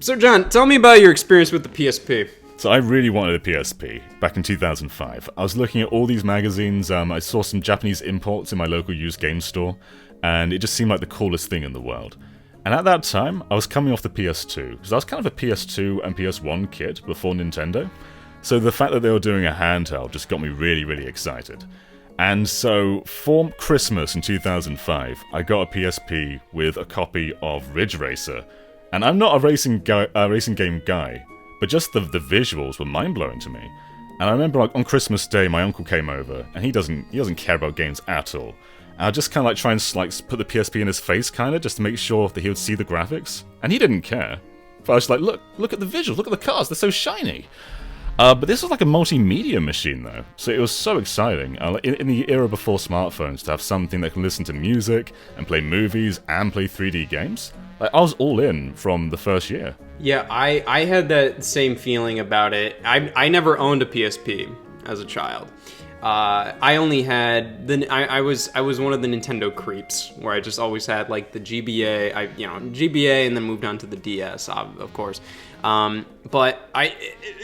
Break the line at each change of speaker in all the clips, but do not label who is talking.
So, John, tell me about your experience with the PSP.
So I really wanted a PSP back in 2005. I was looking at all these magazines, I saw some Japanese imports in my local used game store, and it just seemed like the coolest thing in the world. And at that time, I was coming off the PS2, because I was kind of a PS2 and PS1 kid before Nintendo, so the fact that they were doing a handheld just got me really, really excited. And so, for Christmas in 2005, I got a PSP with a copy of Ridge Racer, and I'm not a racing game guy, but just the visuals were mind-blowing to me. And I remember on Christmas Day, my uncle came over, and he doesn't care about games at all. And I just kind of try and put the PSP in his face, kind of, just to make sure that he would see the graphics. And he didn't care. But I was like, look at the visuals, look at the cars, they're so shiny. But this was like a multimedia machine, though, so it was so exciting. In the era before smartphones, to have something that can listen to music, and play movies, and play 3D games, I was all in from the first year.
Yeah, I had that same feeling about it. I never owned a PSP as a child. I only had I was one of the Nintendo creeps where I just always had like the GBA, GBA, and then moved on to the DS, of course. But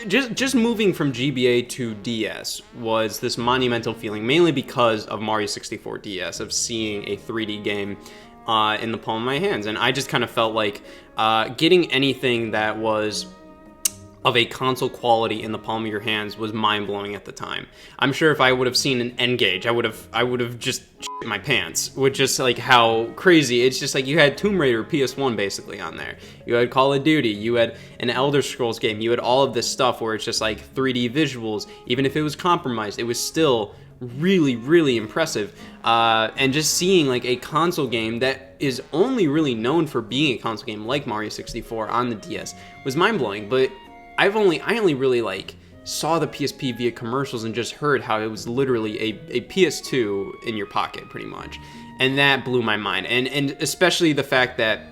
just moving from GBA to DS was this monumental feeling, mainly because of Mario 64 DS, of seeing a 3D game in the palm of my hands. And I just kind of felt like getting anything that was of a console quality in the palm of your hands was mind-blowing at the time. I'm sure if I would have seen an N-Gage, I would have just shit my pants with just like how crazy. It's just like you had Tomb Raider PS1 basically on there. You had Call of Duty, you had an Elder Scrolls game, you had all of this stuff where it's just like 3D visuals. Even if it was compromised, it was still really, really impressive. And just seeing like a console game that is only really known for being a console game like Mario 64 on the DS was mind-blowing. But I only really like saw the PSP via commercials and just heard how it was literally a PS2 in your pocket pretty much. And that blew my mind. And especially the fact that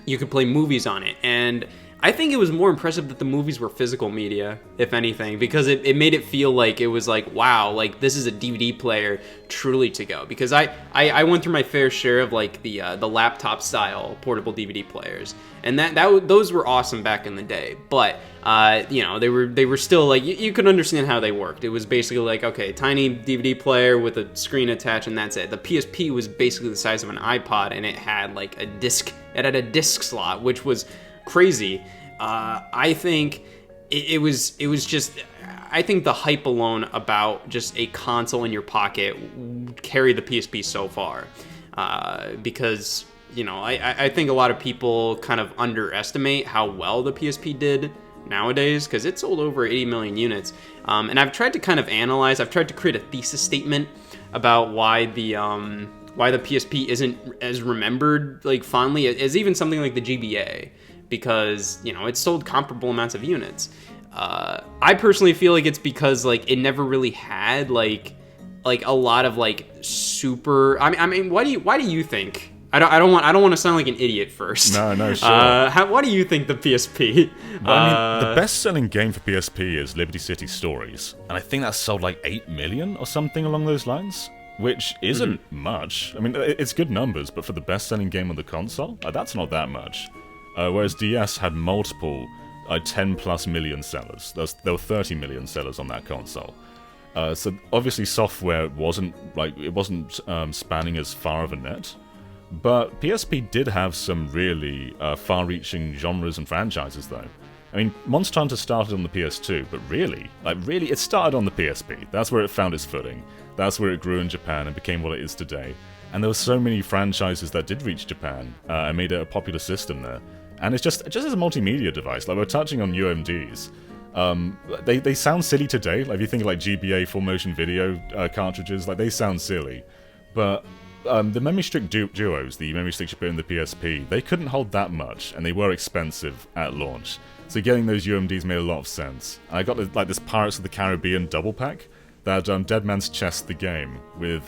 you could play movies on it. And I think it was more impressive that the movies were physical media, if anything, because it made it feel like it was like, wow, like this is a DVD player truly to go. Because I went through my fair share of like the laptop style portable DVD players, and those were awesome back in the day. But they were still like you could understand how they worked. It was basically like, okay, tiny DVD player with a screen attached, and that's it. The PSP was basically the size of an iPod, and it had like a disc. It had a disc slot, which was crazy. I think it was just, I think the hype alone about just a console in your pocket carried the PSP so far, because I think a lot of people kind of underestimate how well the PSP did nowadays, because it sold over 80 million units, and I've tried to kind of analyze, I've tried to create a thesis statement about why the PSP isn't as remembered like fondly as even something like the GBA, because it sold comparable amounts of units. I personally feel like it's because like it never really had like a lot of like super. I mean, why do you think? I don't want to sound like an idiot first.
No, sure.
Why do you think the PSP?
I mean, the best-selling game for PSP is Liberty City Stories, and I think that sold like 8 million or something along those lines, which isn't much. I mean, it's good numbers, but for the best-selling game on the console, that's not that much. Whereas DS had multiple 10+ million sellers. There were 30 million sellers on that console. So obviously software wasn't spanning as far of a net. But PSP did have some really far-reaching genres and franchises, though. I mean, Monster Hunter started on the PS2, but really, it started on the PSP. That's where it found its footing. That's where it grew in Japan and became what it is today. And there were so many franchises that did reach Japan and made it a popular system there. And it's just as a multimedia device, like we're touching on UMDs. They sound silly today. Like if you think of like GBA full motion video cartridges, like they sound silly. But the memory stick duos, the memory sticks you put in the PSP, they couldn't hold that much, and they were expensive at launch. So getting those UMDs made a lot of sense. And I got this Pirates of the Caribbean double pack that Dead Man's Chest the game with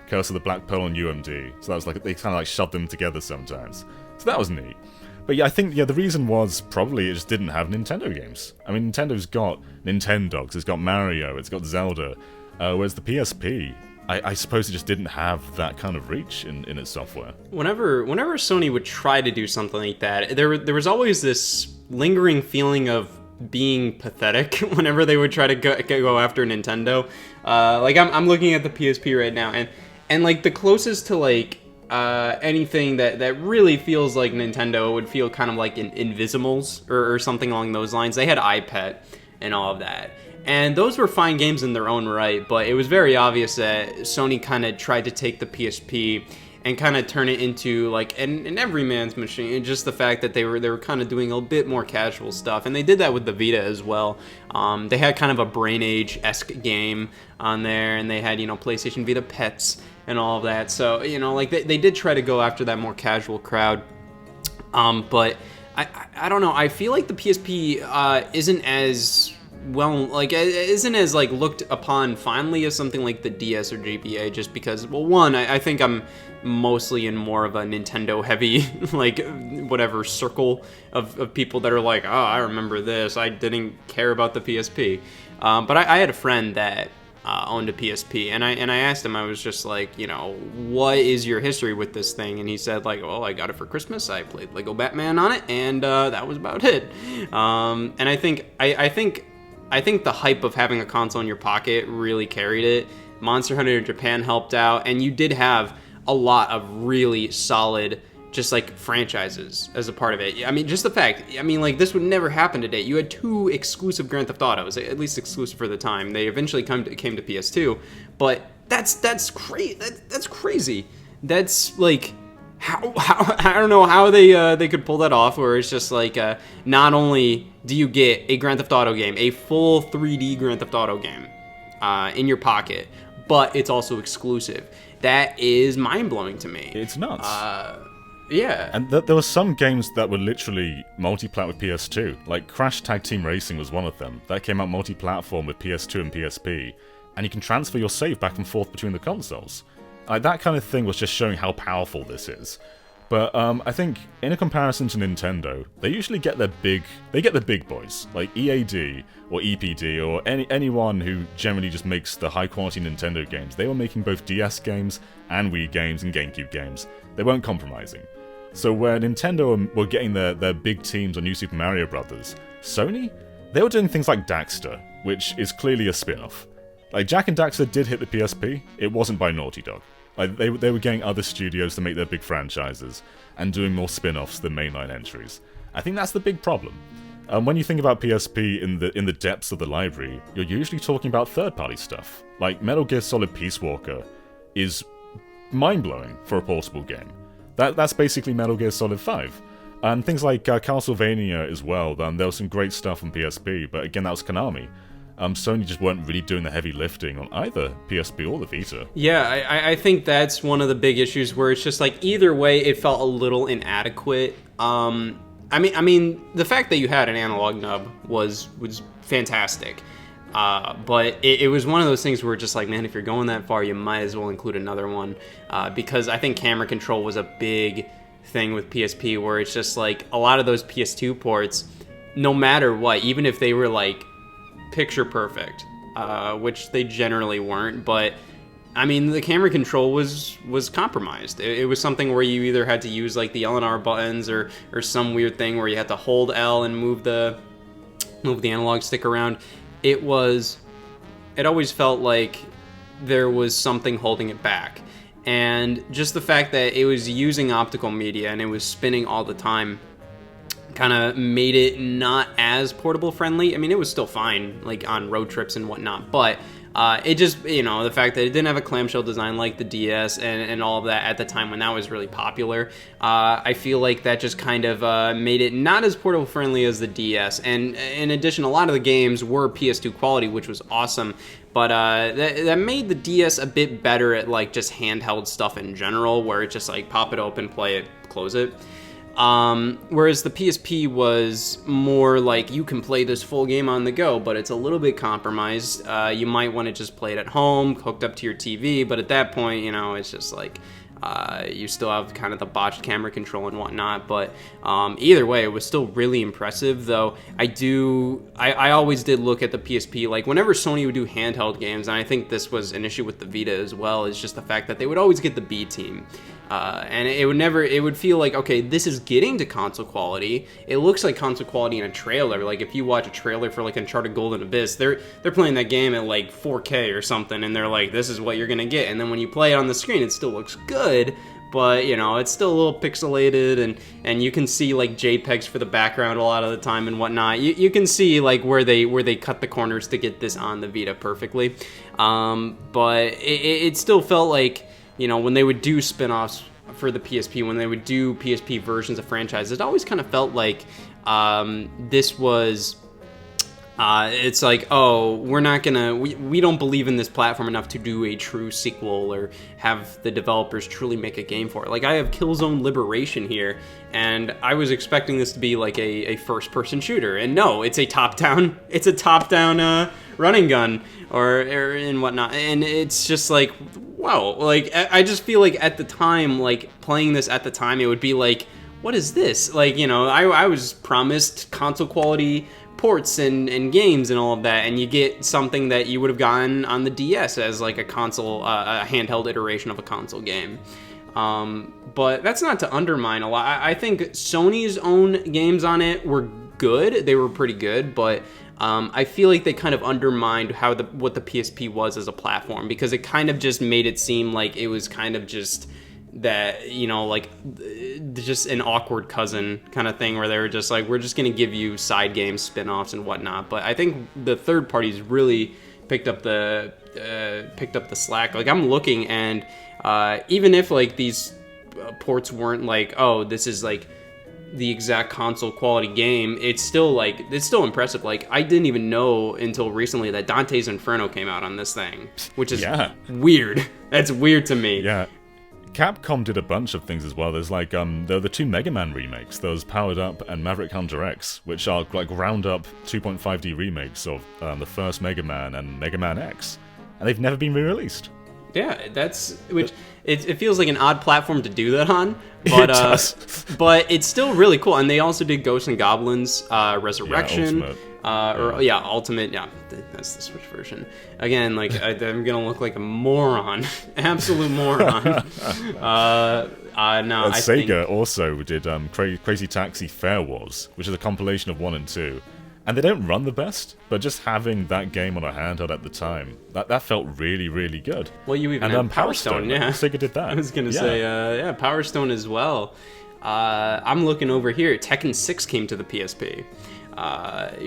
Curse of the Black Pearl and UMD. So that was like they kind of like shoved them together sometimes. So that was neat. But yeah, I think the reason was probably it just didn't have Nintendo games. I mean, Nintendo's got Nintendogs, it's got Mario, it's got Zelda, whereas the PSP, I suppose it just didn't have that kind of reach in its software.
Whenever Sony would try to do something like that, there was always this lingering feeling of being pathetic whenever they would try to go after Nintendo. Like I'm looking at the PSP right now, and like the closest to like anything that really feels like Nintendo would feel kind of like in Invisimals or something along those lines. They had iPet and all of that. And those were fine games in their own right, but it was very obvious that Sony kind of tried to take the PSP and kind of turn it into like an everyman's machine. And just the fact that they were kind of doing a bit more casual stuff, and they did that with the Vita as well. They had kind of a Brain Age-esque game on there, and they had PlayStation Vita Pets and all of that. So like they did try to go after that more casual crowd. But I don't know. I feel like the PSP isn't as isn't as like looked upon fondly as something like the DS or GBA, just because, well, one, I think I'm mostly in more of a Nintendo heavy like whatever circle of people that are like, oh, I remember this, I didn't care about the PSP. But I had a friend that owned a PSP, and I asked him, I was just like, what is your history with this thing? And he said like, well, I got it for Christmas, I played Lego Batman on it, and that was about it. And I think the hype of having a console in your pocket really carried it. Monster Hunter Japan helped out, and you did have a lot of really solid just like franchises as a part of it. I mean, just the fact, like this would never happen today. You had 2 exclusive Grand Theft Autos, at least exclusive for the time. They eventually came to PS2, but that's crazy. That's crazy. That's like how I don't know how they could pull that off, where it's just like not only do you get a Grand Theft Auto game, a full 3D Grand Theft Auto game in your pocket, but it's also exclusive. That is mind-blowing to me.
It's nuts.
Yeah.
And there were some games that were literally multi-plat with PS2. Like Crash Tag Team Racing was one of them. That came out multi-platform with PS2 and PSP. And you can transfer your save back and forth between the consoles. That kind of thing was just showing how powerful this is. But I think, in a comparison to Nintendo, they usually get the big boys, like EAD or EPD or anyone who generally just makes the high-quality Nintendo games. They were making both DS games and Wii games and GameCube games. They weren't compromising. So where Nintendo were getting their big teams on New Super Mario Bros., Sony, they were doing things like Daxter, which is clearly a spin-off. Like, Jak and Daxter did hit the PSP, it wasn't by Naughty Dog. Like, they were getting other studios to make their big franchises, and doing more spin-offs than mainline entries. I think that's the big problem. When you think about PSP in the depths of the library, you're usually talking about third-party stuff. Like, Metal Gear Solid Peace Walker is mind-blowing for a portable game. That's basically Metal Gear Solid 5. And things like Castlevania as well, there was some great stuff on PSP, but again, that was Konami. Sony just weren't really doing the heavy lifting on either PSP or the Vita.
Yeah, I think that's one of the big issues, where it's just like either way it felt a little inadequate. I mean the fact that you had an analog nub was fantastic. But it was one of those things where just like, man, if you're going that far, you might as well include another one, because I think camera control was a big thing with PSP, where it's just like a lot of those PS2 ports, no matter what, even if they were like picture perfect, which they generally weren't, but I mean the camera control was compromised. It was something where you either had to use like the L and R buttons or some weird thing where you had to hold L and move the analog stick around. It always felt like there was something holding it back. And just the fact that it was using optical media and it was spinning all the time kind of made it not as portable friendly. I mean, it was still fine, like on road trips and whatnot, but it just, the fact that it didn't have a clamshell design like the DS and all of that at the time when that was really popular, I feel like that just kind of made it not as portable friendly as the DS. And in addition, a lot of the games were PS2 quality, which was awesome, but that made the DS a bit better at like just handheld stuff in general, where it's just like pop it open, play it, close it. Whereas the PSP was more like you can play this full game on the go, but it's a little bit compromised. You might want to just play it at home, hooked up to your TV, but at that point, it's just like You still have kind of the botched camera control and whatnot, but either way, it was still really impressive. Though I always did look at the PSP, like whenever Sony would do handheld games, and I think this was an issue with the Vita as well, is just the fact that they would always get the B team. And it would feel like, okay, this is getting to console quality. It looks like console quality in a trailer. Like if you watch a trailer for like Uncharted Golden Abyss, they're playing that game at like 4K or something, and they're like, this is what you're gonna get. And then when you play it on the screen, it still looks good, but you know, it's still a little pixelated, and you can see like JPEGs for the background a lot of the time and whatnot. You can see like where they cut the corners to get this on the Vita perfectly. But it still felt like, you know, when they would do spin-offs for the PSP, when they would do PSP versions of franchises, it always kind of felt like this was... it's like, oh, we're not gonna... We don't believe in this platform enough to do a true sequel or have the developers truly make a game for it. Like, I have Killzone Liberation here, and I was expecting this to be like a first-person shooter, and no, it's a top-down... It's a top-down running gun or and whatnot, and it's just like... Wow, like, I just feel like at the time, like, playing this at the time, it would be like, what is this? Like, you know, I was promised console quality ports and games and all of that, and you get something that you would have gotten on the DS as, like, a console, a handheld iteration of a console game. But that's not to undermine a lot. I think Sony's own games on it were good. They were pretty good, but... I feel like they kind of undermined what the PSP was as a platform, because it kind of just made it seem like it was kind of just that, you know, like just an awkward cousin kind of thing, where they were just like, we're just going to give you side games, spin-offs and whatnot. But I think the third parties really picked up the slack. Like, I'm looking, and even if like these ports weren't like, oh, this is like the exact console quality game, it's still impressive. Like, I didn't even know until recently that Dante's Inferno came out on this thing, which is weird. That's weird to me.
Yeah. Capcom did a bunch of things as well. There's like there are the two Mega Man remakes. There's Powered Up and Maverick Hunter X, which are like round up 2.5D remakes of the first Mega Man and Mega Man X, and they've never been re-released.
Yeah, it feels like an odd platform to do that on, but
it does.
But it's still really cool. And they also did Ghosts and Goblins Resurrection, Ultimate. Yeah, that's the Switch version. Again, like I'm gonna look like a moron, absolute moron. No,
Sega also did Crazy Taxi Fair Wars, which is a compilation of 1 and 2. And they don't run the best, but just having that game on a handheld at the time, that felt really, really good.
Well, you even had Power Stone, yeah.
Sega did that.
I was going to say, Power Stone as well. I'm looking over here. Tekken 6 came to the PSP. You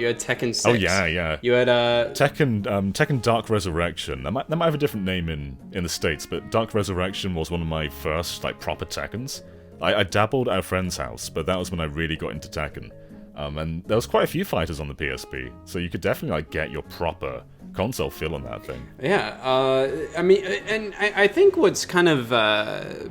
had Tekken 6.
Oh, yeah.
You had
Tekken Dark Resurrection. That might have a different name in the States, but Dark Resurrection was one of my first like proper Tekkens. I dabbled at a friend's house, but that was when I really got into Tekken. And there was quite a few fighters on the PSP, so you could definitely like get your proper console feel on that thing.
Yeah, I mean, and I think what's kind of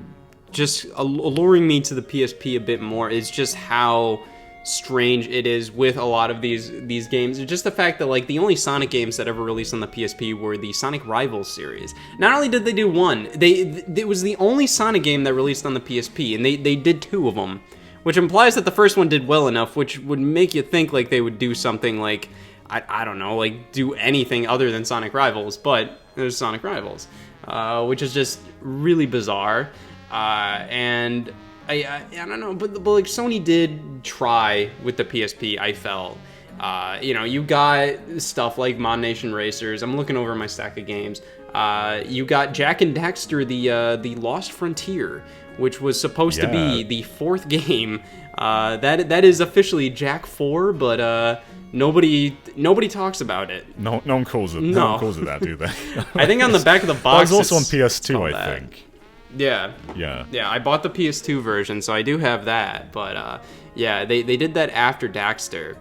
just alluring me to the PSP a bit more is just how strange it is with a lot of these games. Just the fact that like the only Sonic games that ever released on the PSP were the Sonic Rivals series. Not only did they do one, it was the only Sonic game that released on the PSP, and they did 2 of them. Which implies that the first one did well enough, which would make you think like they would do something like, I don't know, like do anything other than Sonic Rivals, but there's Sonic Rivals, which is just really bizarre. And I don't know, but like Sony did try with the PSP, I felt. You know, you got stuff like Mod Nation Racers. I'm looking over my stack of games. You got Jak and Daxter, the Lost Frontier, which was supposed to be the 4th game. That is officially Jak 4, but nobody talks about it.
No one calls it. No one calls it that, do they?
I think on the back of the box.
It was also on PS2, I think.
Yeah. I bought the PS2 version, so I do have that. But they did that after Daxter.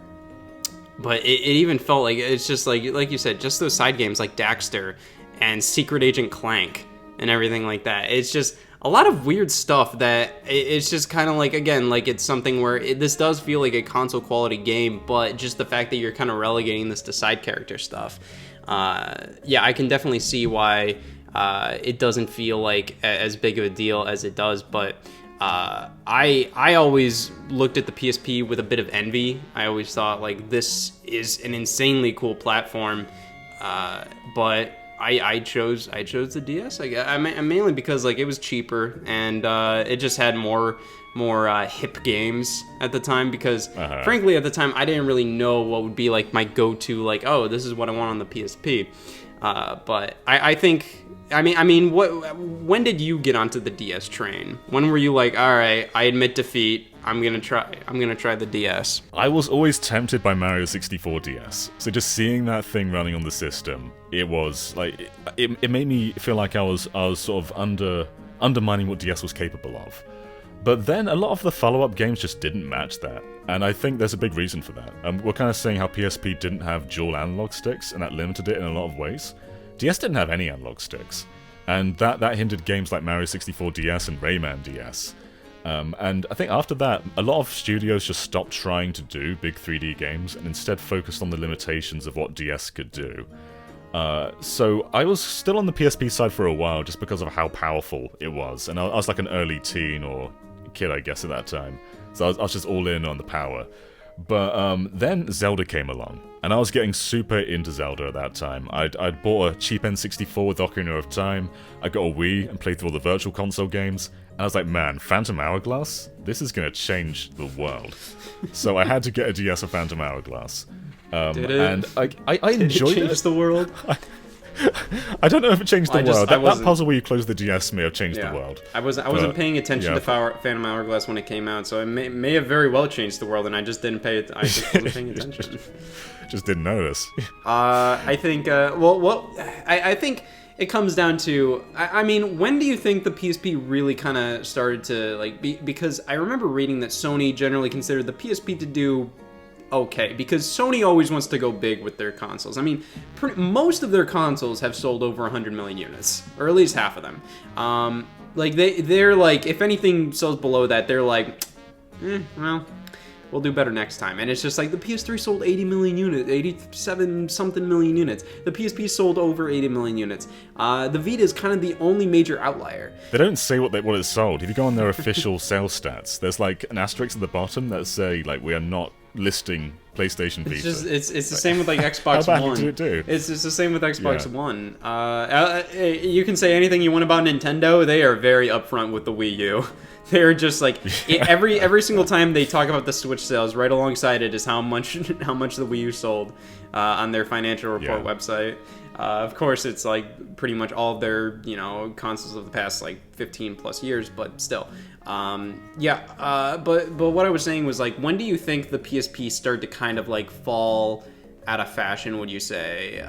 But it even felt like it's just like you said, just those side games like Daxter and Secret Agent Clank and everything like that. It's just a lot of weird stuff that it's just kind of like, again, like it's something where this does feel like a console quality game, but just the fact that you're kind of relegating this to side character stuff. I can definitely see why it doesn't feel like as big of a deal as it does. But I always looked at the PSP with a bit of envy. I always thought like this is an insanely cool platform, but I chose the DS. I mainly because like it was cheaper and it just had more hip games at the time, because frankly at the time I didn't really know what would be like my go-to, like, oh, this is what I want on the PSP. But I think, when did you get onto the DS train? When were you like, all right, I admit defeat, I'm gonna try the DS?
I was always tempted by Mario 64 DS. So just seeing that thing running on the system, it was like it made me feel like I was sort of undermining what DS was capable of. But then a lot of the follow-up games just didn't match that, and I think there's a big reason for that. We're kind of saying how PSP didn't have dual analog sticks, and that limited it in a lot of ways. DS didn't have any analog sticks, and that hindered games like Mario 64 DS and Rayman DS. And I think after that, a lot of studios just stopped trying to do big 3D games, and instead focused on the limitations of what DS could do. So I was still on the PSP side for a while, just because of how powerful it was, and I was like an early teen or kid, I guess, at that time. So I was just all in on the power. But then Zelda came along, and I was getting super into Zelda at that time. I'd bought a cheap N64 with Ocarina of Time, I got a Wii and played through all the Virtual Console games, and I was like, man, Phantom Hourglass? This is gonna change the world. So I had to get a DS of Phantom Hourglass.
Did it?
And I enjoyed it.
Change the world?
I don't know if it changed the world. That puzzle where you close the DS may have changed the world.
I wasn't paying attention to Phantom Hourglass when it came out, so it may have very well changed the world, and I just didn't I just wasn't paying attention.
just didn't notice.
I think. I think it comes down to. When do you think the PSP really kind of started to like be? Because I remember reading that Sony generally considered the PSP to do okay, because Sony always wants to go big with their consoles. Most of their consoles have sold over 100 million units, or at least half of them. They're like, if anything sells below that, they're like, well, we'll do better next time. And it's just like the PS3 sold 80 million units, 87 something million units. The PSP sold over 80 million units. The Vita is kind of the only major outlier.
They don't say what it sold. If you go on their official sales stats, there's like an asterisk at the bottom that say like, we are not listing PlayStation Vita.
It's the same with like Xbox
How bad
One.
did it do?
It's just the same with Xbox One. You can say anything you want about Nintendo. They are very upfront with the Wii U. They're just like every single time they talk about the Switch sales, right alongside it is how much the Wii U sold on their financial report website. Of course, it's like pretty much all of their consoles of the past like 15 plus years, but still. But what I was saying was like, when do you think the PSP started to kind of like fall out of fashion, would you say?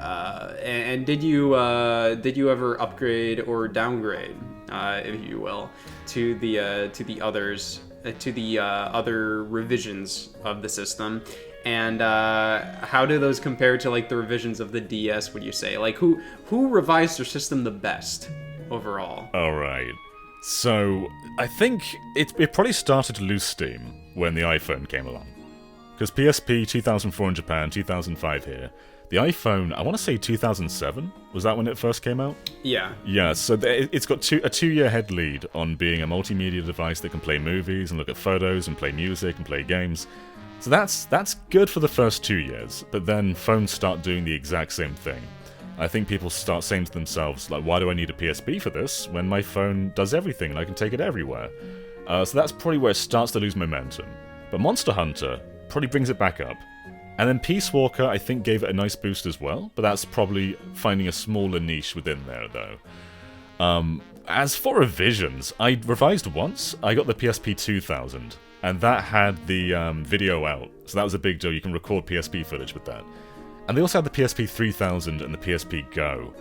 And did you ever upgrade or downgrade, if you will, to the other revisions of the system? And how do those compare to like the revisions of the DS, would you say? Like who revised their system the best overall?
All right. So I think it probably started to lose steam when the iPhone came along. Because PSP 2004 in Japan, 2005 here. The iPhone, I want to say 2007. Was that when it first came out?
Yeah.
Yeah, so it's got a 2-year head lead on being a multimedia device that can play movies and look at photos and play music and play games. So that's good for the first 2 years, but then phones start doing the exact same thing. I think people start saying to themselves, like, why do I need a PSP for this when my phone does everything and I can take it everywhere? So that's probably where it starts to lose momentum. But Monster Hunter probably brings it back up. And then Peace Walker, I think, gave it a nice boost as well, but that's probably finding a smaller niche within there, though. As for revisions, I revised once. I got the PSP 2000, and that had the video out, so that was a big deal. You can record PSP footage with that. And they also had the PSP 3000 and the PSP Go.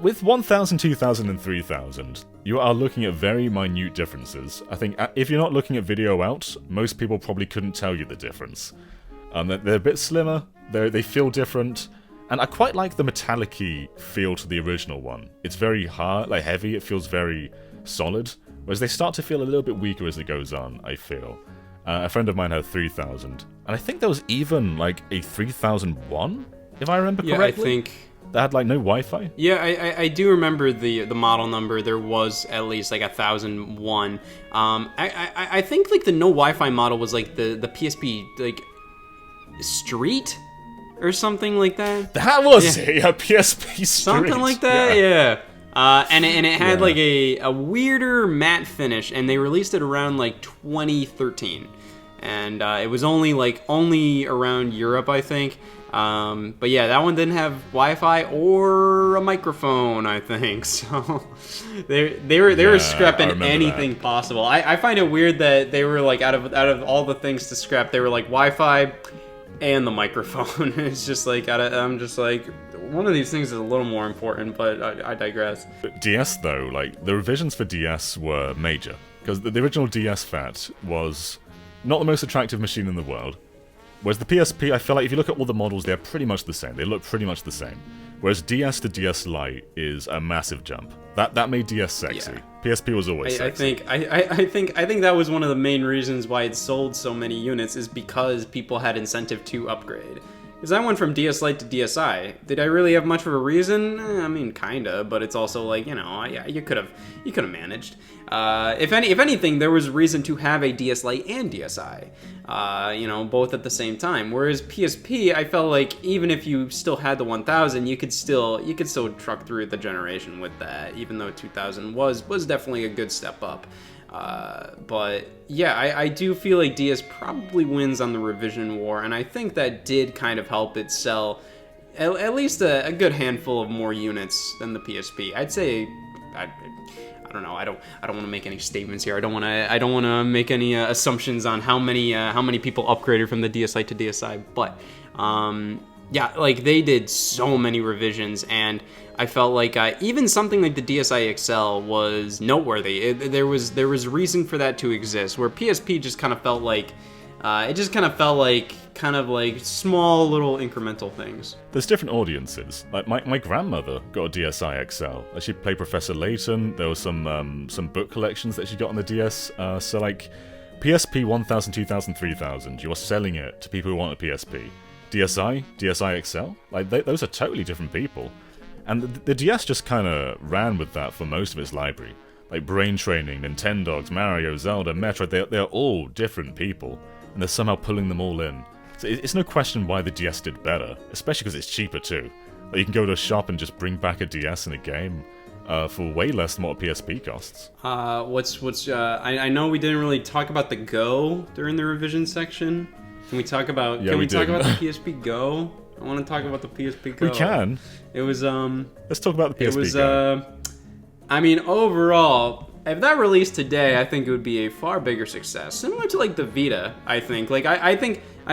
With 1000, 2000, and 3000, you are looking at very minute differences. I think if you're not looking at video out, most people probably couldn't tell you the difference. They're a bit slimmer, they feel different, and I quite like the metallic-y feel to the original one. It's very hard, like heavy, it feels very solid, whereas they start to feel a little bit weaker as it goes on, I feel. A friend of mine had 3000, and I think there was even like a 3001, if I remember correctly. that had like no Wi-Fi.
Yeah, I do remember the model number. There was at least like 1001. I think like the no Wi-Fi model was like the PSP like Street or something like that.
That was it, yeah, PSP Street.
Something like that, yeah. And it had like a weirder matte finish, and they released it around like 2013, and it was only around Europe, I think. But yeah, that one didn't have Wi-Fi or a microphone, I think. So they were scrapping anything possible. I find it weird that they were like out of all the things to scrap, they were like Wi-Fi and the microphone. It's just like I'm just like, one of these things is a little more important, but I digress.
DS though, like the revisions for DS were major, because the original DS Fat was not the most attractive machine in the world. Whereas the PSP, I feel like if you look at all the models, they're pretty much the same. They look pretty much the same. Whereas DS to DS Lite is a massive jump. That made DS sexy. Yeah. PSP was always sexy.
I think that was one of the main reasons why it sold so many units, is because people had incentive to upgrade. Because I went from DS Lite to DSi. Did I really have much of a reason? I mean, kinda, but it's also like, you know, you could have managed. If anything, there was reason to have a DS Lite and DSi. You know, both at the same time. Whereas PSP, I felt like even if you still had the 1000, you could still truck through the generation with that. Even though 2000 was definitely a good step up. But yeah, I do feel like DS probably wins on the revision war, and I think that did kind of help it sell at least a good handful of more units than the PSP. I'd say, I don't know. I don't want to make any statements here. I don't want to make any assumptions on how many people upgraded from the DS Lite to DSi. But yeah, like they did so many revisions, and I felt like even something like the DSi XL was noteworthy. There was reason for that to exist. Where PSP just kind of felt like kind of like small little incremental things.
There's different audiences. Like my grandmother got a DSi XL. She played Professor Layton. There was some book collections that she got on the DS. So like PSP 1000, 2000, 3000, you're selling it to people who want a PSP. DSi XL, like those are totally different people. And the DS just kind of ran with that for most of its library. Like Brain Training, Nintendogs, Mario, Zelda, Metroid, they're all different people. And they're somehow pulling them all in. So it's no question why the DS did better, especially because it's cheaper too. Like you can go to a shop and just bring back a DS and a game for way less than what a PSP costs.
I know we didn't really talk about the Go during the revision section. Can we talk about the PSP Go? I want to talk about the PSP Go.
We can.
It was
Let's talk about the PSP Go. It was
I mean, overall, if that released today, I think it would be a far bigger success. Similar to like the Vita, I think. Like I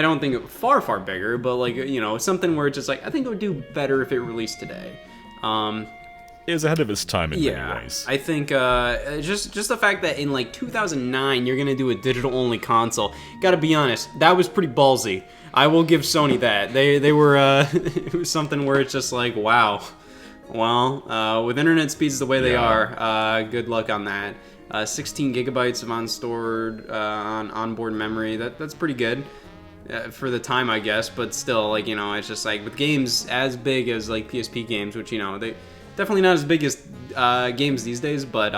don't think it far bigger, but like, you know, something where it's just like, I think it would do better if it released today.
It was ahead of its time in many ways.
I think just the fact that in like 2009 you're gonna do a digital only console. Gotta be honest, that was pretty ballsy. I will give Sony that. They were it was something where it's just like, wow. Well, with internet speeds the way they are, good luck on that. 16 gigabytes of onboard memory. That's pretty good for the time, I guess. But still, like, you know, it's just like with games as big as like PSP games, which, you know, they definitely not as big as games these days. But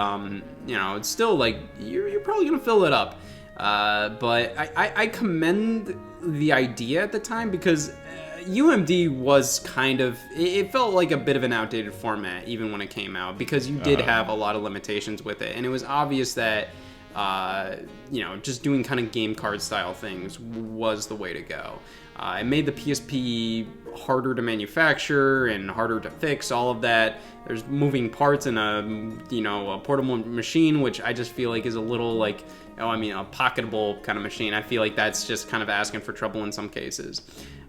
you know, it's still like you're probably gonna fill it up. But I commend the idea at the time, because UMD was kind of, it felt like a bit of an outdated format even when it came out, because you did have a lot of limitations with it, and it was obvious that you know, just doing kind of game card style things was the way to go. It made the PSP harder to manufacture and harder to fix, all of that. There's moving parts in a portable machine, which I just feel like is a little like, a pocketable kind of machine. I feel like that's just kind of asking for trouble in some cases.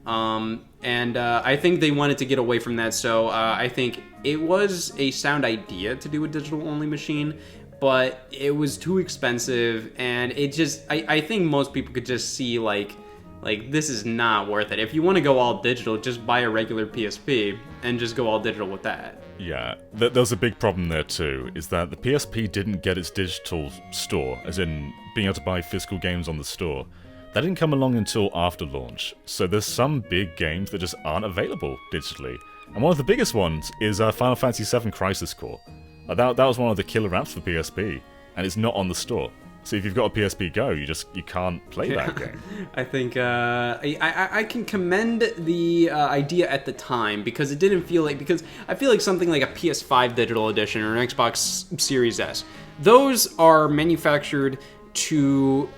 I think they wanted to get away from that, so I think it was a sound idea to do a digital-only machine, but it was too expensive, and it just, I think most people could just see, like this is not worth it. If you want to go all digital, just buy a regular PSP and just go all digital with that.
Yeah, there's a big problem there too, is that the PSP didn't get its digital store, as in being able to buy physical games on the store. That didn't come along until after launch, so there's some big games that just aren't available digitally. And one of the biggest ones is Final Fantasy VII Crisis Core. That was one of the killer apps for PSP, and it's not on the store. So if you've got a PSP Go, you can't play that game.
I think I can commend the idea at the time, because it didn't feel like, because I feel like something like a PS5 digital edition or an Xbox Series S, those are manufactured to,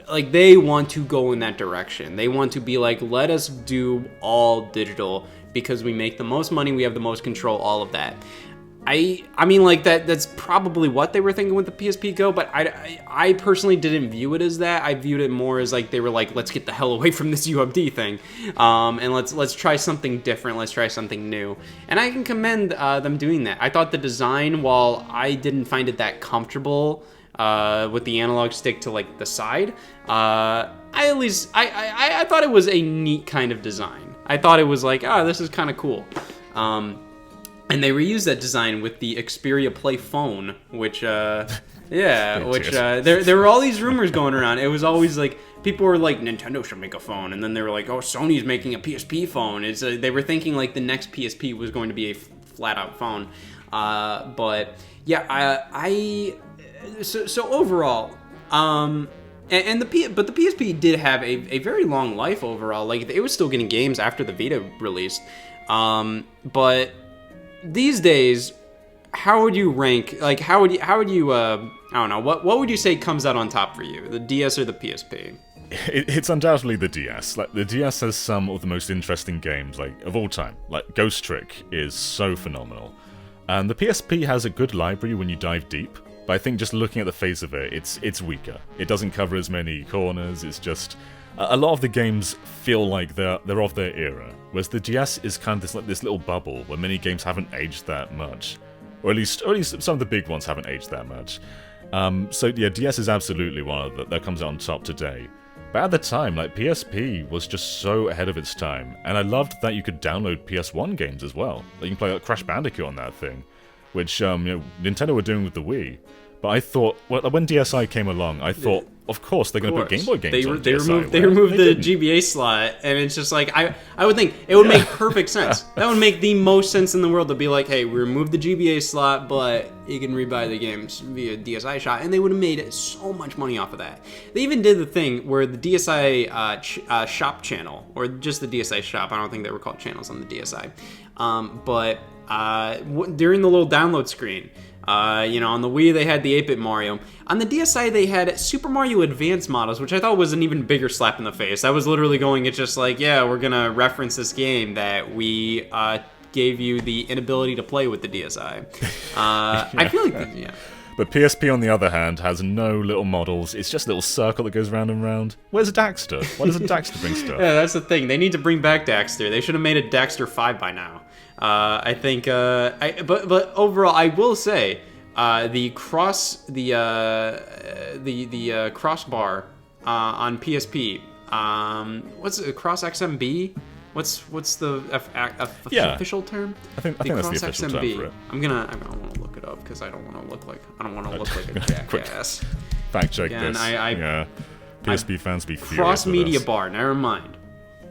like, they want to go in that direction. They want to be like, let us do all digital because we make the most money, we have the most control, all of that. I mean, like, that's probably what they were thinking with the PSP Go, but I personally didn't view it as that. I viewed it more as, like, they were like, let's get the hell away from this UMD thing, and let's try something different, let's try something new. And I can commend them doing that. I thought the design, while I didn't find it that comfortable with the analog stick to, like, the side, I thought it was a neat kind of design. I thought it was like, this is kind of cool. And they reused that design with the Xperia Play phone, which, there were all these rumors going around. It was always like, people were like, Nintendo should make a phone, and then they were like, oh, Sony's making a PSP phone. They were thinking like the next PSP was going to be a flat-out phone. But yeah, so overall, but the PSP did have a very long life overall. Like, it was still getting games after the Vita released, but these days, how would you rank, like, how would you I don't know, what would you say comes out on top for you, the DS or the PSP?
It's undoubtedly the DS. Like, the DS has some of the most interesting games, like, of all time. Like, Ghost Trick is so phenomenal. And the PSP has a good library when you dive deep, but I think just looking at the face of it, it's weaker. It doesn't cover as many corners, it's just... A lot of the games feel like they're of their era, whereas the DS is kind of this little bubble where many games haven't aged that much, or at least some of the big ones haven't aged that much. So yeah, DS is absolutely one of that comes out on top today. But at the time, like, PSP was just so ahead of its time, and I loved that you could download PS1 games as well. Like, you can play like Crash Bandicoot on that thing, which Nintendo were doing with the Wii. But I thought, when DSi came along, I thought, of course, they're going to put Game Boy games on DSi.
They removed the GBA slot, and it's just like, I would think it would make perfect sense. That would make the most sense in the world to be like, hey, we removed the GBA slot, but you can rebuy the games via DSi shop, and they would have made so much money off of that. They even did the thing where the DSi shop channel, or just the DSi shop, I don't think they were called channels on the DSi, but during the little download screen, on the Wii they had the 8-bit Mario. On the DSi they had Super Mario Advance models, which I thought was an even bigger slap in the face. I was literally going, it's just like, yeah, we're gonna reference this game that we gave you the inability to play with the DSi. I feel like, yeah.
But PSP, on the other hand, has no little models. It's just a little circle that goes round and round. Where's Daxter? Why doesn't Daxter bring stuff?
Yeah, that's the thing. They need to bring back Daxter. They should have made a Daxter 5 by now. I think, but overall, I will say, the crossbar on PSP, what's it, Cross XMB? What's the official term?
I think that's the official term for it.
I'm gonna want to look it up because I don't want to look like a jackass.
Fact check this. PSP fans be furious.
Cross media bar. Never mind.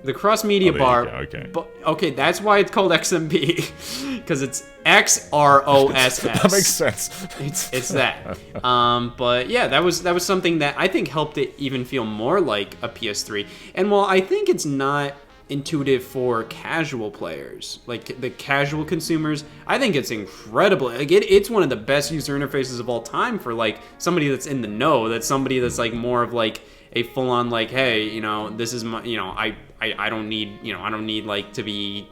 The cross media bar.
Okay.
Okay, that's why it's called XMB, because it's XROSS.
That makes sense.
It's that. But yeah, that was something that I think helped it even feel more like a PS3. And while I think it's not intuitive for casual players, like the casual consumers, I think it's incredible. Like it's one of the best user interfaces of all time for like somebody that's in the know. That's somebody that's like more of like a full-on like, hey, this is my, I don't need like to be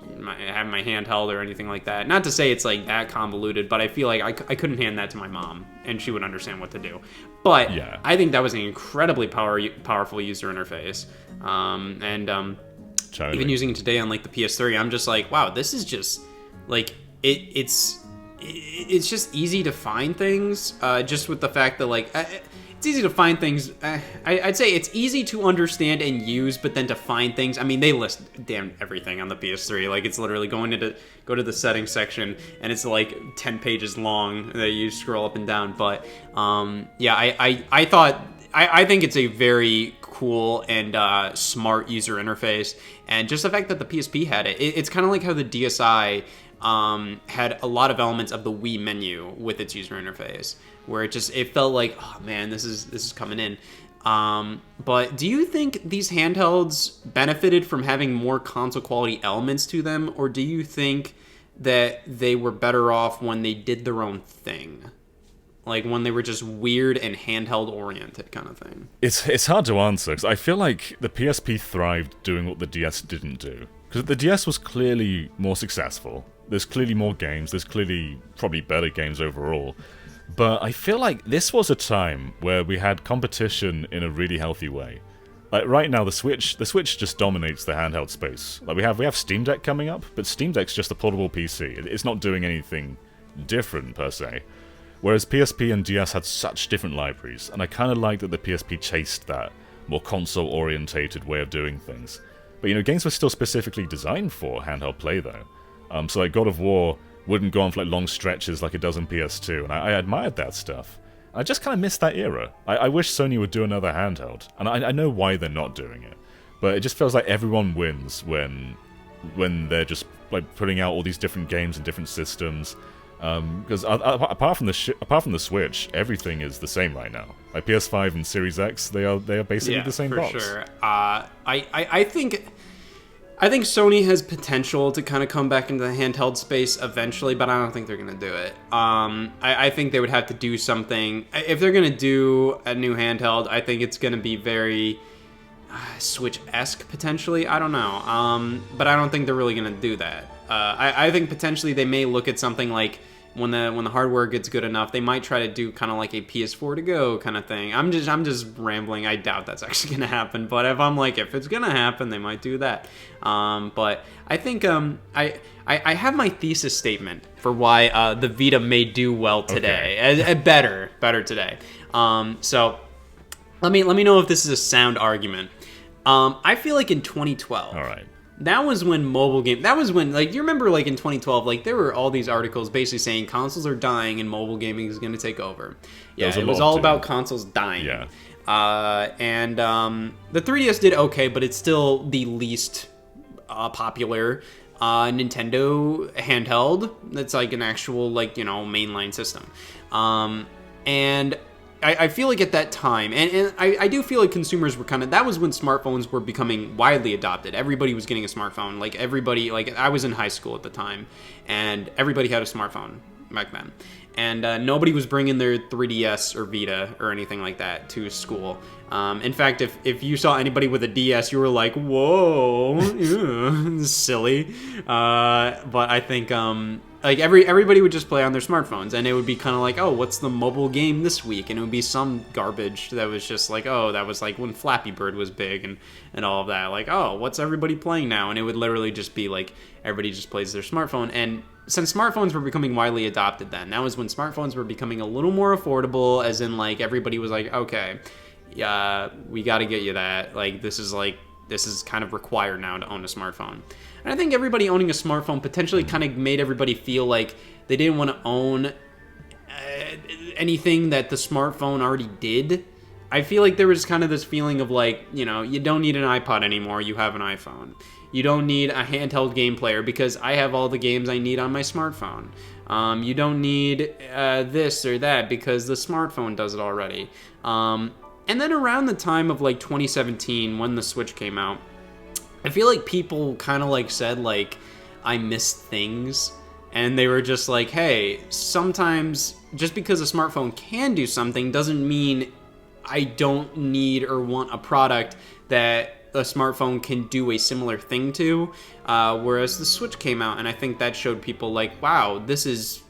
have my hand held or anything like that. Not to say it's like that convoluted, but I feel like I couldn't hand that to my mom and she would understand what to do. But yeah. I think that was an incredibly powerful user interface. Totally. Even using it today on like the PS3, I'm just like, wow, this is just like it's just easy to find things. Just with the fact that like. It's easy to find things. I'd say it's easy to understand and use, but then to find things. I mean, they list damn everything on the PS3. Like, it's literally go to the settings section, and it's like 10 pages long that you scroll up and down. But yeah, I thought I think it's a very cool and smart user interface, and just the fact that the PSP had it's kind of like how the DSi had a lot of elements of the Wii menu with its user interface, where it felt like, oh man, this is coming in. But do you think these handhelds benefited from having more console quality elements to them, or do you think that they were better off when they did their own thing? Like when they were just weird and handheld oriented kind of thing.
It's hard to answer, because I feel like the PSP thrived doing what the DS didn't do. Because the DS was clearly more successful. There's clearly more games. There's clearly probably better games overall. But I feel like this was a time where we had competition in a really healthy way. Like right now, the Switch just dominates the handheld space. Like we have Steam Deck coming up, but Steam Deck's just a portable PC. It's not doing anything different per se. Whereas PSP and DS had such different libraries, and I kind of like that the PSP chased that more console-orientated way of doing things. But games were still specifically designed for handheld play though. So like God of War wouldn't go on for like long stretches like it does in PS2, and I admired that stuff. I just kind of missed that era. I wish Sony would do another handheld, and I know why they're not doing it, but it just feels like everyone wins when they're just like putting out all these different games and different systems. Because apart from the Switch, everything is the same right now. Like PS5 and Series X, they are basically the same box. Yeah, for
sure. I think Sony has potential to kind of come back into the handheld space eventually, but I don't think they're going to do it. I think they would have to do something. If they're going to do a new handheld, I think it's going to be very Switch-esque potentially. I don't know. But I don't think they're really going to do that. I think potentially they may look at something like when the hardware gets good enough, they might try to do kind of like a PS4 to go kind of thing. I'm just rambling. I doubt that's actually going to happen. But if it's going to happen, they might do that. But I think I have my thesis statement for why the Vita may do well today, okay. better today. So let me know if this is a sound argument. I feel like in 2012.
All right.
That was when you remember like in 2012, like there were all these articles basically saying consoles are dying and mobile gaming is going to take over. Yeah, it was all about consoles dying.
Yeah.
And the 3DS did okay, but it's still the least popular Nintendo handheld that's like an actual mainline system. And I feel like at that time, and I do feel like consumers were that was when smartphones were becoming widely adopted. Everybody was getting a smartphone. Like everybody, I was in high school at the time, and everybody had a smartphone back then. And nobody was bringing their 3DS or Vita or anything like that to school. In fact, if you saw anybody with a DS, you were like, whoa, silly. But I think everybody would just play on their smartphones, and it would be kind of like, oh, what's the mobile game this week? And it would be some garbage that was just like, oh, that was like when Flappy Bird was big and all of that. Like, oh, what's everybody playing now? And it would literally just be like everybody just plays their smartphone. And since smartphones were becoming widely adopted then, that was when smartphones were becoming a little more affordable, as in like everybody was like, okay, yeah, we got to get you that. This is kind of required now to own a smartphone. And I think everybody owning a smartphone potentially kind of made everybody feel like they didn't want to own anything that the smartphone already did. I feel like there was kind of this feeling of you don't need an iPod anymore, you have an iPhone. You don't need a handheld game player because I have all the games I need on my smartphone. You don't need this or that because the smartphone does it already. And then around the time of 2017 when the Switch came out, I feel like people kind of said I missed things, and they were just like, hey, sometimes just because a smartphone can do something doesn't mean I don't need or want a product that a smartphone can do a similar thing to. Whereas the Switch came out, and I think that showed people wow, this is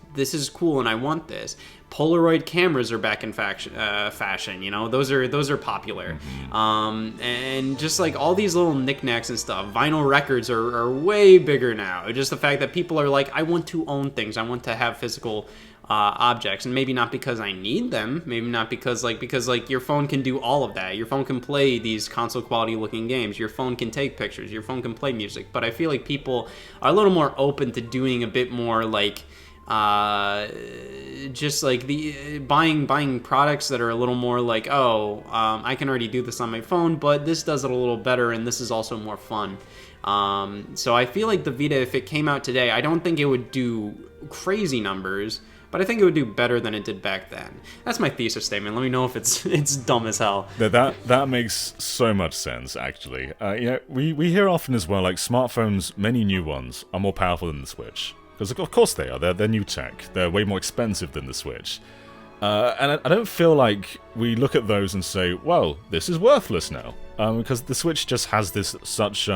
cool and I want this. Polaroid cameras are back in fashion. Those are popular. And just all these little knickknacks and stuff. Vinyl records are way bigger now. Just the fact that people are I want to own things. I want to have physical objects, and maybe not because I need them. Maybe not because your phone can do all of that. Your phone can play these console quality looking games. Your phone can take pictures. Your phone can play music. But I feel like people are a little more open to doing a bit more just like the buying products that are a little more like, I can already do this on my phone, but this does it a little better, and this is also more fun. So I feel like the Vita, if it came out today, I don't think it would do crazy numbers, but I think it would do better than it did back then. That's my thesis statement. Let me know if it's dumb as hell.
That makes so much sense, actually. We hear often as well, like, smartphones, many new ones, are more powerful than the Switch. Because of course they are. They're new tech. They're way more expensive than the Switch. And I don't feel like we look at those and say, well, this is worthless now. Because the Switch just has this such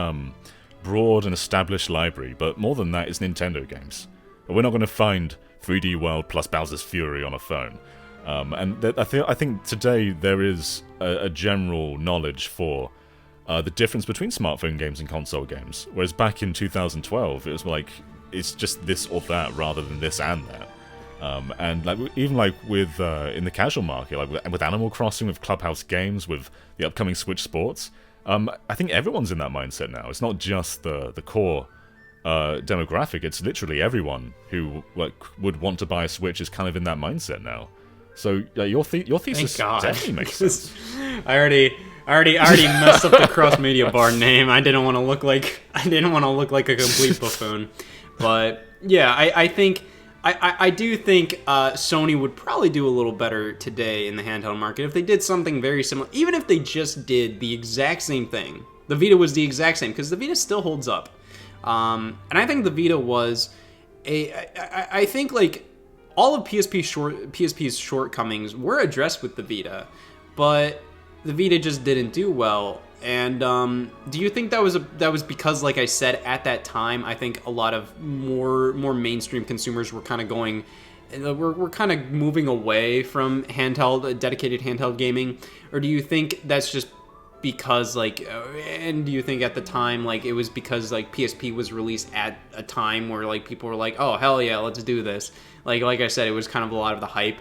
broad and established library. But more than that is Nintendo games. We're not going to find 3D World plus Bowser's Fury on a phone. I think today there is a general knowledge for the difference between smartphone games and console games. Whereas back in 2012, it was like, it's just this or that rather than this and that. And like even like with in the casual market, like with Animal Crossing, with Clubhouse Games, with the upcoming Switch Sports, I think everyone's in that mindset now. It's not just the core demographic. It's literally everyone who would want to buy a Switch is kind of in that mindset now. So your thesis definitely makes sense.
I already messed up the cross media bar name. I didn't want to look like a complete buffoon. But yeah, I do think Sony would probably do a little better today in the handheld market if they did something very similar. Even if they just did the exact same thing. The Vita was the exact same, because the Vita still holds up. And I think the Vita was I think like all of PSP's shortcomings were addressed with the Vita, but the Vita just didn't do well. And do you think that was because, like I said, at that time, I think a lot of more mainstream consumers were kind of going, we're kind of moving away from dedicated handheld gaming, or do you think that's just because and do you think at the time it was because PSP was released at a time where people were like, oh hell yeah, let's do this, like I said, it was kind of a lot of the hype.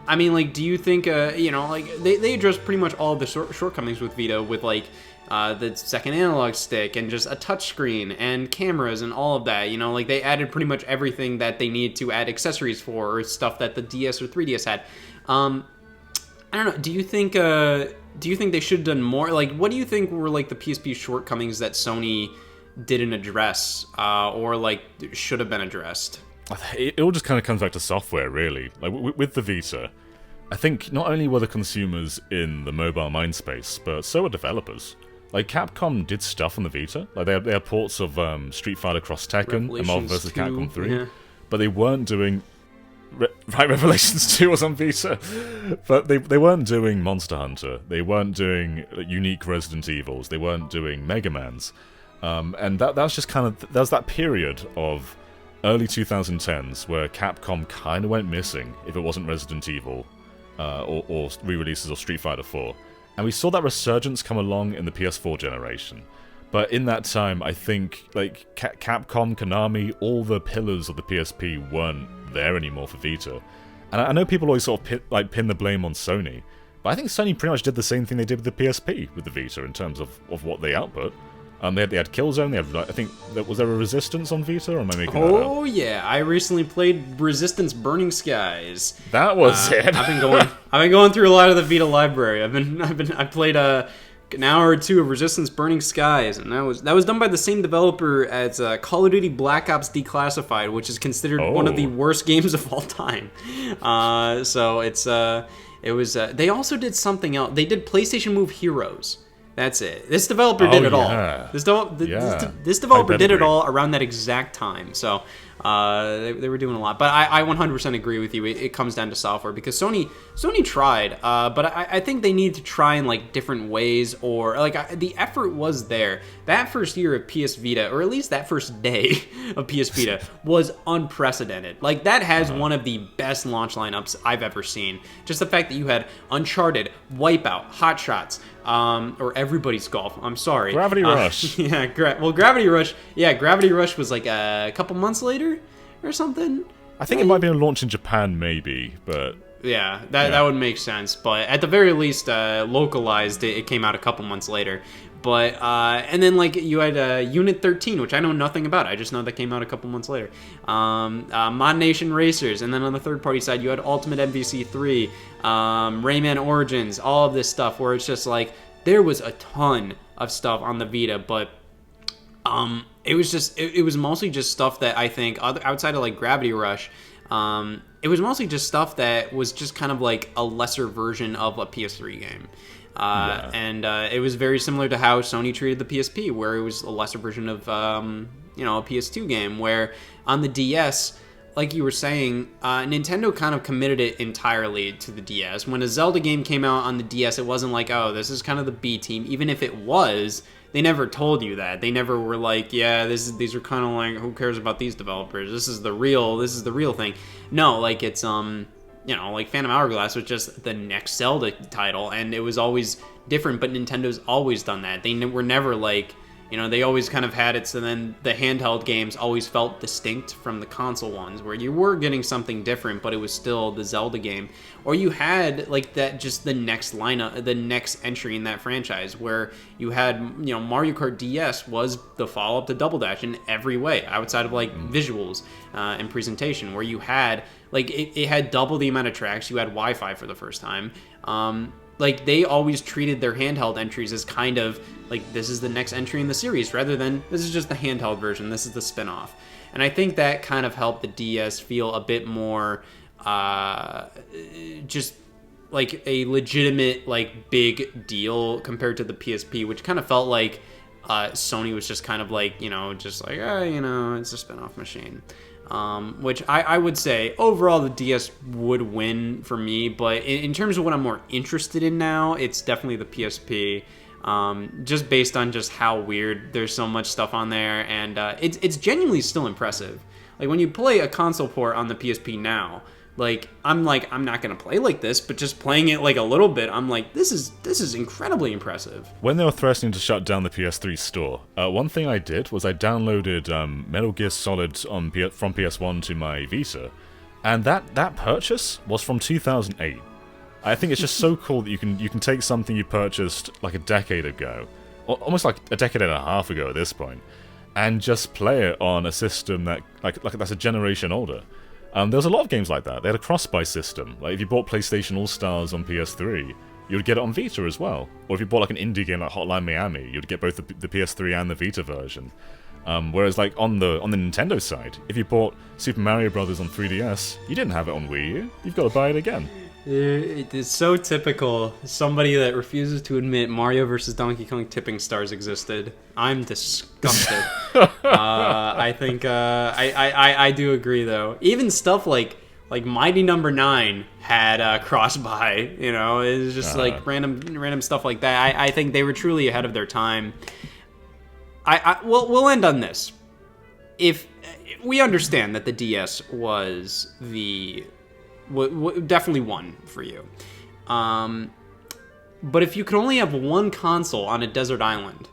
I mean, do you think, they addressed pretty much all of the shortcomings with Vita with, the second analog stick and just a touchscreen and cameras and all of that, they added pretty much everything that they needed to add accessories for, or stuff that the DS or 3DS had. I don't know, do you think they should have done more? What do you think were, the PSP shortcomings that Sony didn't address, or, should have been addressed?
It all just kind of comes back to software, really. With the Vita, I think not only were the consumers in the mobile mind space, but so were developers. Capcom did stuff on the Vita. They had ports of Street Fighter Cross Tekken and Marvel vs. Capcom 3, yeah. But they weren't doing... Revelations 2 was on Vita, but they weren't doing Monster Hunter. They weren't doing unique Resident Evils. They weren't doing Mega Mans. And that was just kind of... There was that period of early 2010s where Capcom kind of went missing if it wasn't Resident Evil or re-releases of Street Fighter 4. And we saw that resurgence come along in the PS4 generation. But in that time, I think Capcom, Konami, all the pillars of the PSP weren't there anymore for Vita. And I know people always sort of pin the blame on Sony, but I think Sony pretty much did the same thing they did with the PSP with the Vita in terms of what they output. They had Killzone. They had, I think, was there a Resistance on Vita, or am I making that up? Oh
yeah, I recently played Resistance: Burning Skies.
That was it.
I've been going through a lot of the Vita library. I played an hour or two of Resistance: Burning Skies, and that was done by the same developer as Call of Duty Black Ops Declassified, which is considered one of the worst games of all time. So it was. They also did something else. They did PlayStation Move Heroes. That's it. This developer did it all. This developer did it all around that exact time. So they were doing a lot. But I 100% agree with you. It comes down to software, because Sony tried, but I think they need to try in different ways, or the effort was there. That first year of PS Vita, or at least that first day of PS Vita, was unprecedented. That has one of the best launch lineups I've ever seen. Just the fact that you had Uncharted, Wipeout, Hot Shots, or Everybody's Golf. I'm sorry.
Gravity Rush.
Yeah, Gravity Rush. Yeah, Gravity Rush was a couple months later or something.
I think it might be a launch in Japan, maybe, but...
Yeah, that would make sense. But at the very least, localized, it came out a couple months later. But and then like you had Unit 13, which I know nothing about. I just know that came out a couple months later. Mod Nation Racers, and then on the third party side, you had Ultimate MVC 3, Rayman Origins, all of this stuff where it's just like there was a ton of stuff on the Vita, but it was mostly just stuff that I think outside of like Gravity Rush. It was mostly just stuff that was just kind of like a lesser version of a PS3 game. And it was very similar to how Sony treated the PSP, where it was a lesser version of, a PS2 game, where on the DS, like you were saying, Nintendo kind of committed it entirely to the DS. When a Zelda game came out on the DS, it wasn't like, oh, this is kind of the B team. Even if it was, they never told you that. They never were like, yeah, these are kind of like, who cares about these developers? This is the real thing. No, like it's like Phantom Hourglass was just the next Zelda title, and it was always different, but Nintendo's always done that. They were never like, they always kind of had it, so then the handheld games always felt distinct from the console ones, where you were getting something different, but it was still the Zelda game. Or you had, like, that just the next lineup, the next entry in that franchise, where you had, Mario Kart DS was the follow-up to Double Dash in every way, outside of, like, visuals and presentation, where you had, like, it had double the amount of tracks, you had Wi-Fi for the first time. Like, they always treated their handheld entries as kind of, like, this is the next entry in the series, rather than, this is just the handheld version, this is the spin-off. And I think that kind of helped the DS feel a bit more, just, like, a legitimate, like, big deal compared to the PSP, which kind of felt like Sony was just kind of like, just like, it's a spin-off machine. Which I would say, overall, the DS would win for me, but in terms of what I'm more interested in now, it's definitely the PSP, just based on just how weird there's so much stuff on there, and it's genuinely still impressive. Like, when you play a console port on the PSP now, I'm not gonna play like this, but just playing it like a little bit, I'm like, this is incredibly impressive.
When they were threatening to shut down the PS3 store, one thing I did was I downloaded Metal Gear Solid from PS1 to my Vita, and that purchase was from 2008. I think it's just so cool that you can take something you purchased like a decade ago, almost like a decade and a half ago at this point, and just play it on a system that like that's a generation older. There was a lot of games like that. They had a cross-buy system. Like, if you bought PlayStation All-Stars on PS3, you would get it on Vita as well. Or if you bought like an indie game like Hotline Miami, you'd get both the PS3 and the Vita version. Whereas like on the Nintendo side, if you bought Super Mario Bros. On 3DS, you didn't have it on Wii U. You've got to buy it again.
It is so typical. Somebody that refuses to admit Mario vs. Donkey Kong tipping stars existed. I'm disgusted. I think I do agree though. Even stuff like Mighty Number 9 had cross-buy. It's just like random stuff like that. I think they were truly ahead of their time. We'll end on this. If we understand that the DS was definitely won for you. But if you could only have one console on a desert island,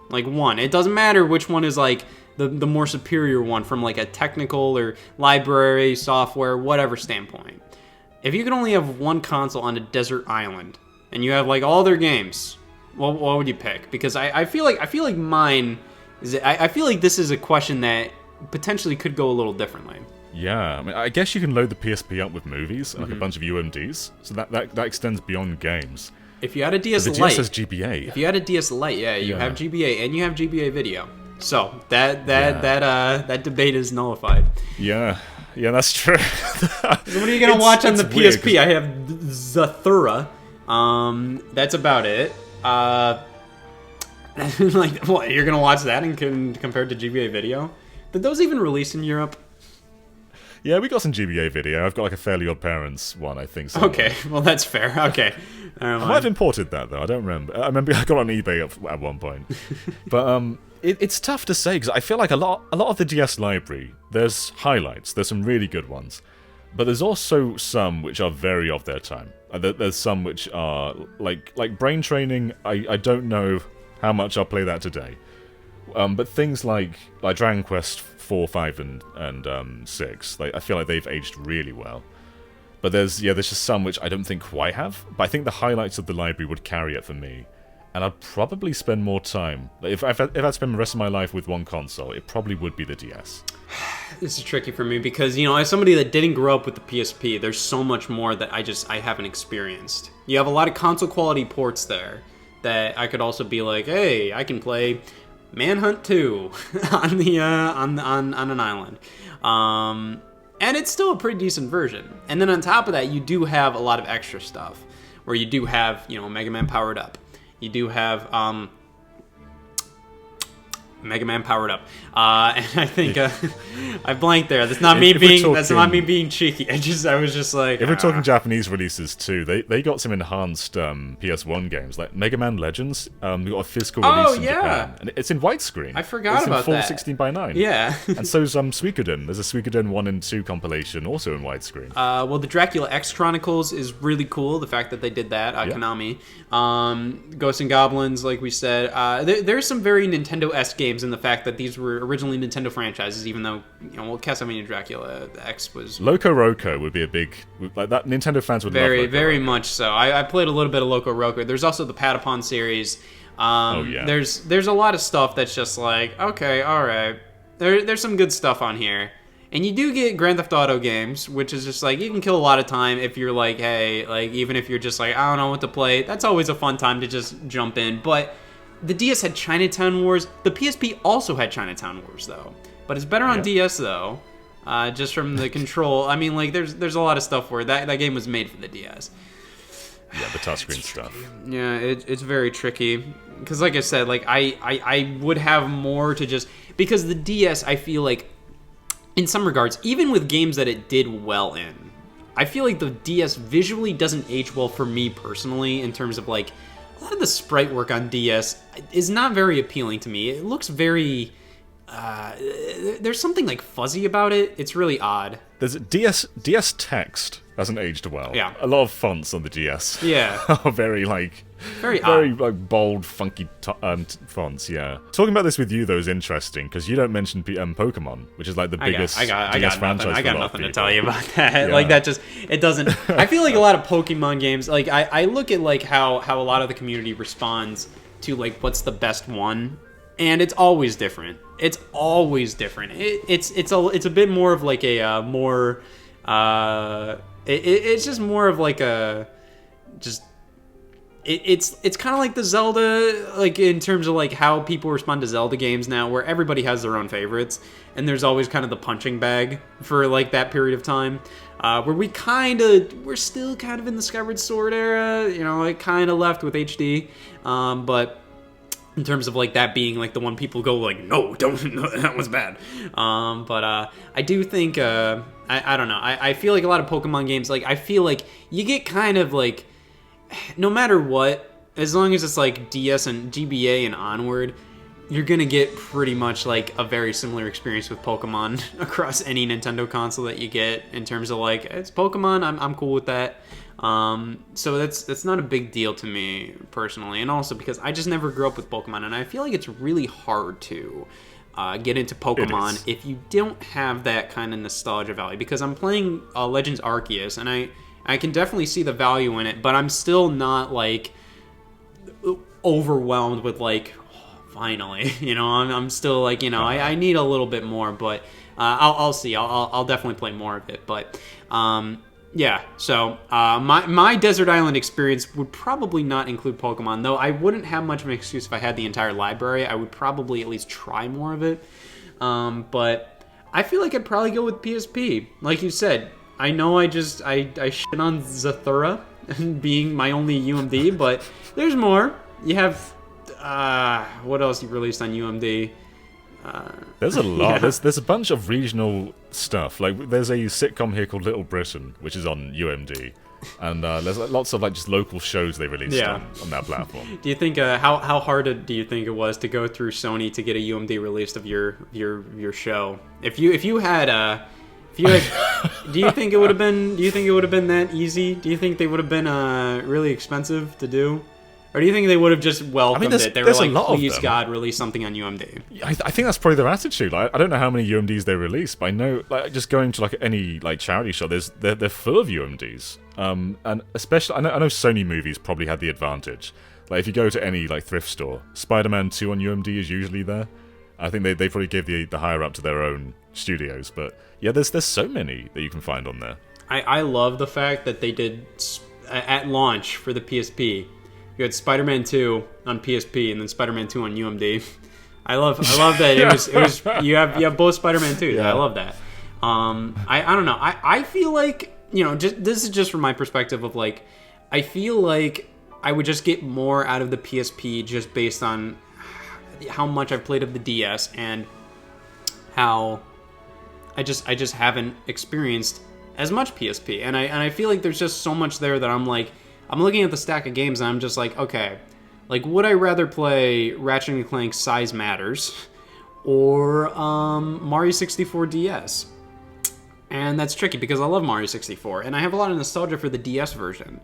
like one, it doesn't matter which one is like the more superior one from like a technical or library, software, whatever standpoint. If you could only have one console on a desert island and you have like all their games, what would you pick? Because I feel like mine is, I feel like this is a question that potentially could go a little differently.
Yeah, I mean, I guess you can load the PSP up with movies and like a bunch of UMDs, so that extends beyond games.
If you had a DS Lite,
the DS has GBA.
If you had a DS Lite, you have GBA and you have GBA video. So that debate is nullified.
Yeah, that's true.
So what are you gonna watch on the PSP? I have Zathura. That's about it. Like, what? You're gonna watch that and compared to GBA video? Did those even release in Europe?
Yeah, we got some GBA video. I've got like a Fairly Odd Parents one, I think. Somewhere.
Okay, well that's fair. Okay,
I might have imported that though. I don't remember. I remember I got it on eBay at one point. But it's tough to say because I feel like a lot of the DS library, there's highlights. There's some really good ones, but there's also some which are very of their time. There's some which are like Brain Training. I don't know how much I'll play that today. But things like Dragon Quest 4, 5, and 6, I feel like they've aged really well. But there's just some which I don't think quite have. But I think the highlights of the library would carry it for me. and I'd probably spend more time. If I'd spend the rest of my life with one console, it probably would be the DS.
This is tricky for me because, as somebody that didn't grow up with the PSP, there's so much more that I haven't experienced. You have a lot of console quality ports there that I could also be like, hey, I can play Manhunt 2 on the on an island. And it's still a pretty decent version. And then on top of that, you do have a lot of extra stuff where you do have, Mega Man Powered Up. You do have Mega Man Powered Up, and I think I blanked there. That's not me being cheeky. I was just like.
If we're talking Japanese releases too, they got some enhanced PS1 games like Mega Man Legends. We got a physical release in Japan, and it's in widescreen.
I forgot about that.
It's in full 16:9.
Yeah,
and so's Suikoden. There's a Suikoden 1 and 2 compilation also in widescreen.
Well, the Dracula X Chronicles is really cool. The fact that they did that, Konami. Ghosts and Goblins, like we said. There's some very Nintendo-esque games in the fact that these were originally Nintendo franchises, even though, Castlevania Dracula X was...
Loco Roco would be a big... Like that, Nintendo fans would love Loco Roco.
Very much so. I played a little bit of Loco Roco. There's also the Patapon series. There's a lot of stuff that's just like, okay, alright. There's some good stuff on here. And you do get Grand Theft Auto games, which is just like, you can kill a lot of time if you're like, hey, like, even if you're just like, I don't know what to play, that's always a fun time to just jump in. But the DS had Chinatown Wars. The PSP also had Chinatown Wars, though. But it's better on DS, though, just from the control. I mean, like, there's a lot of stuff where that game was made for the DS.
Yeah, the touchscreen stuff.
Yeah, it's very tricky. Because, like I said, like, I would have more to just... Because the DS, I feel like, in some regards, even with games that it did well in, I feel like the DS visually doesn't age well for me personally in terms of, like, a lot of the sprite work on DS is not very appealing to me. It looks very... there's something, like, fuzzy about it. It's really odd.
There's DS text hasn't aged well.
Yeah.
A lot of fonts on the DS.
Yeah.
Are very
odd.
Like bold, funky fonts. Yeah. Talking about this with you though is interesting because you don't mention Pokemon, which is like the biggest DS franchise.
I got nothing to tell you about that. Yeah. Like that just it doesn't. I feel like a lot of Pokemon games. Like I look at like how a lot of the community responds to like what's the best one, and it's always different. It's always different. It's a bit more of like a more. It's just more of like a just. It's kind of like the Zelda, like in terms of like how people respond to Zelda games now, where everybody has their own favorites, and there's always kind of the punching bag for like that period of time, where we're still kind of in the Skyward Sword era, like kind of left with HD, but in terms of like that being like the one people go like, no, that was bad, but I do think I don't know, I feel like a lot of Pokemon games, like I feel like you get kind of like. No matter what, as long as it's like DS and GBA and onward, you're gonna get pretty much like a very similar experience with Pokemon across any Nintendo console that you get in terms of like, it's Pokemon, I'm cool with that. So that's not a big deal to me personally, and also because I just never grew up with Pokemon, and I feel like it's really hard to get into Pokemon if you don't have that kind of nostalgia value, because I'm playing Legends Arceus, and I can definitely see the value in it, but I'm still not, like, overwhelmed with, like, finally, I'm still, like, I need a little bit more, but I'll see. I'll definitely play more of it, but, yeah, so my Desert Island experience would probably not include Pokemon, though I wouldn't have much of an excuse if I had the entire library. I would probably at least try more of it, but I feel like I'd probably go with PSP, like you said. I know I shit on Zathura being my only UMD, but there's more. You have, what else you released on UMD?
There's a lot. Yeah. There's a bunch of regional stuff. Like there's a sitcom here called Little Britain, which is on UMD, and there's lots of like just local shows they released on that platform.
Do you think how hard do you think it was to go through Sony to get a UMD released of your show? If you had do you think it would have been that easy? Do you think they would have been really expensive to do? Or do you think they would have just welcomed it? They were like, please God, release something on UMD.
I think that's probably their attitude. Like, I don't know how many UMDs they release, but I know, like, just going to like any like charity shop, they're full of UMDs. And especially, I know Sony movies probably had the advantage. Like, if you go to any, like, thrift store, Spider-Man 2 on UMD is usually there. I think they probably gave the higher up to their own studios, but yeah, there's so many that you can find on there.
I love the fact that they did, at launch for the PSP, you had Spider-Man 2 on PSP and then Spider-Man 2 on UMD. I love that it was you have both Spider-Man 2s. Yeah. I love that. I don't know. I feel like, this is just from my perspective of like, I feel like I would just get more out of the PSP just based on how much I've played of the DS and how I just haven't experienced as much PSP. And I feel like there's just so much there that I'm like, I'm looking at the stack of games and I'm just like, okay, like, would I rather play Ratchet & Clank Size Matters or Mario 64 DS? And that's tricky because I love Mario 64 and I have a lot of nostalgia for the DS version.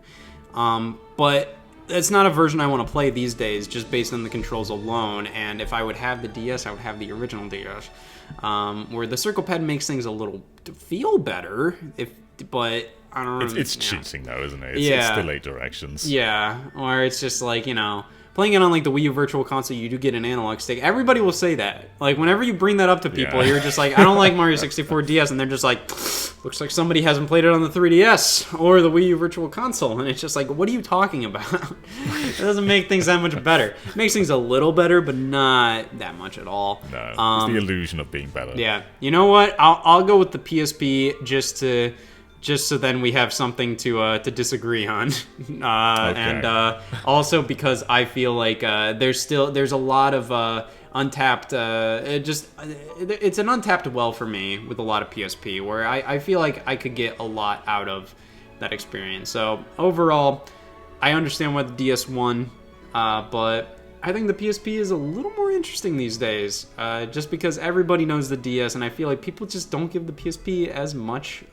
But it's not a version I want to play these days just based on the controls alone. And if I would have the DS, I would have the original DS. Where the circle pad makes things a little feel better, but I don't know.
It's cheating though, isn't it? It's still 8 directions.
Yeah, or it's just like, playing it on like the Wii U Virtual Console, you do get an analog stick. Everybody will say that. Like, whenever you bring that up to people, you're just like, I don't like Mario 64 DS, and they're just like, looks like somebody hasn't played it on the 3DS or the Wii U Virtual Console, and it's just like, what are you talking about? It doesn't make things that much better. It makes things a little better, but not that much at all.
No, it's the illusion of being better.
Yeah, you know what? I'll go with the PSP just so then we have something to disagree on, okay. And also because I feel like there's a lot of untapped. It's an untapped well for me with a lot of PSP, where I feel like I could get a lot out of that experience. So overall, I understand why the DS won, but I think the PSP is a little more interesting these days, just because everybody knows the DS, and I feel like people just don't give the PSP as much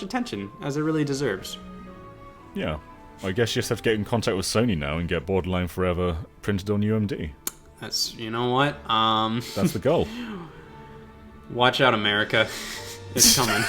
attention as it really deserves.
Yeah. I guess you just have to get in contact with Sony now and get Borderline Forever printed on UMD.
That's, you know what?
That's the goal.
Watch out, America. It's coming.